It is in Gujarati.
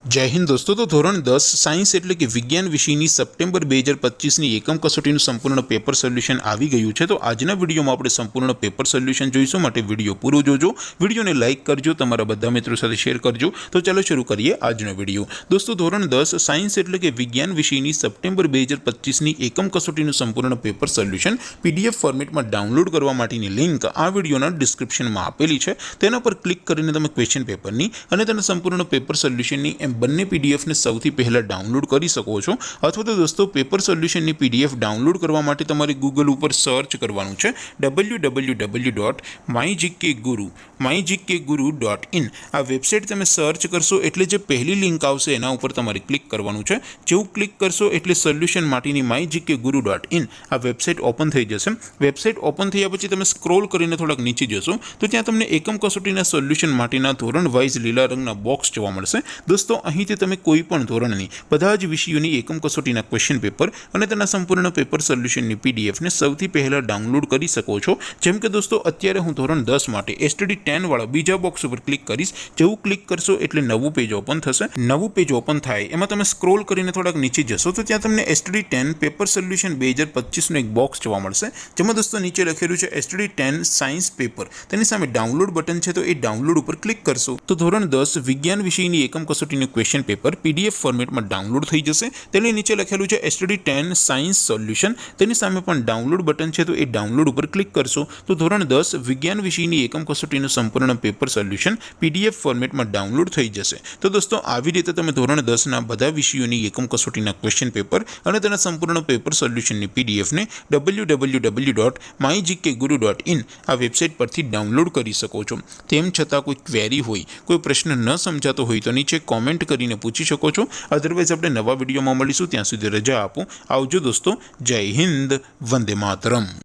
जय हिंद दोस्तों। तो धोरण 10 साइंस एटले कि विज्ञान विषयनी सप्टेम्बर 2025 एकम कसोटीનું સંપૂર્ણ પેપર સોલ્યુશન આવી ગયું છે। તો આજના વિડીયોમાં આપણે સંપૂર્ણ પેપર સોલ્યુશન જોઈશું, માટે વિડીયો પૂરો જોજો, વિડીયોને લાઇક કરજો, તમારા બધા મિત્રો સાથે શેર કરજો। તો ચાલો શરૂ કરીએ આજનો વિડીયો। દોસ્તો ધોરણ 10 સાયન્સ એટલે કે વિજ્ઞાન વિષયની સપ્ટેમ્બર 2025 એકમ કસોટીનું સંપૂર્ણ પેપર સોલ્યુશન પીડીએફ ફોર્મેટમાં ડાઉનલોડ કરવા માટેની લિંક આ વિડીયોના ડિસ્ક્રિપ્શનમાં આપેલી છે। તેના પર ક્લિક કરીને તમે ક્વેશ્ચન પેપરની અને તેના સંપૂર્ણ પેપર સોલ્યુશનની બંને પીડીએફ ને સૌથી પહેલા ડાઉનલોડ કરી શકો છો। અથવા તો દોસ્તો પેપર સોલ્યુશનની પીડીએફ ડાઉનલોડ કરવા માટે તમારે ગૂગલ ઉપર સર્ચ કરવાનું છે www.mygkguru.in। આ વેબસાઇટ તમે સર્ચ કરશો એટલે જે પહેલી લિંક આવશે એના ઉપર તમારે ક્લિક કરવાનું છે। જેવું ક્લિક કરશો એટલે સોલ્યુશન માટેની mygkguru.in આ વેબસાઇટ ઓપન થઈ જશે। વેબસાઇટ ઓપન થયા પછી તમે સ્ક્રોલ કરીને થોડાક નીચે જશો તો ત્યાં તમને એકમ કસોટીના સોલ્યુશન માટેના ધોરણ વાઇઝ લીલા રંગના બોક્સ જોવા મળશે। દોસ્તો અહીંથી તમે કોઈ પણ ધોરણની બધા જ વિષયોની એકમ કસોટીના ક્વેશ્ચન પેપર અને તેના સંપૂર્ણ પેપર સોલ્યુશનની પીડીએફને સૌથી પહેલા ડાઉનલોડ કરી શકો છો। જેમ કે દોસ્તો અત્યારે હું ધોરણ 10 માટે એસટીડી 10 વાળા બીજા બોક્સ ઉપર ક્લિક કરીશ। જેવું ક્લિક કરશો એટલે નવું પેજ ઓપન થશે। નવું પેજ ઓપન થાય એમાં તમે સ્ક્રોલ કરીને થોડાક નીચે જશો તો ત્યાં તમને એસટીડી 10 પેપર સોલ્યુશન 2025નું એક બોક્સ જોવા મળશે, જેમાં દોસ્તો નીચે લખેલું છે એસટીડી 10 સાયન્સ પેપર। તેની સામે ડાઉનલોડ બટન છે, તો એ ડાઉનલોડ ઉપર ક્લિક કરશો તો ધોરણ 10 વિજ્ઞાન વિષયની એકમ કસોટીનું ક્વેશ્ચન પેપર પીડીએફ ફોર્મેટમાં ડાઉનલોડ થઈ જશે। તેની નીચે લખેલું છે એસટીડી 10 સાયન્સ સોલ્યુશન, તેની સામે પણ ડાઉનલોડ બટન છે, તો એ ડાઉનલોડ ઉપર ક્લિક કરશો તો ધોરણ 10 વિજ્ઞાન વિષયની એકમ કસોટીનું સંપૂર્ણ પેપર સોલ્યુશન પીડીએફ ફોર્મેટમાં ડાઉનલોડ થઈ જશે। તો દોસ્તો આવી રીતે તમે ધોરણ 10ના બધા વિષયોની એકમ કસોટીના ક્વેશ્ચન પેપર અને તેના સંપૂર્ણ પેપર સોલ્યુશનની પીડીએફને www.mygkguru.in આ વેબસાઇટ પરથી ડાઉનલોડ કરી શકો છો। તેમ છતાં કોઈ ક્વેરી હોય, કોઈ પ્રશ્ન ન સમજાતો હોય તો નીચે કોમેન્ટ કરીને પૂછી શકો છો। અધરવાઇઝ આપણે નવા વિડીયોમાં મળીશું, ત્યાં સુધી રજા આપો। આવજો દોસ્તો, જય હિન્દ, વંદે માતરમ।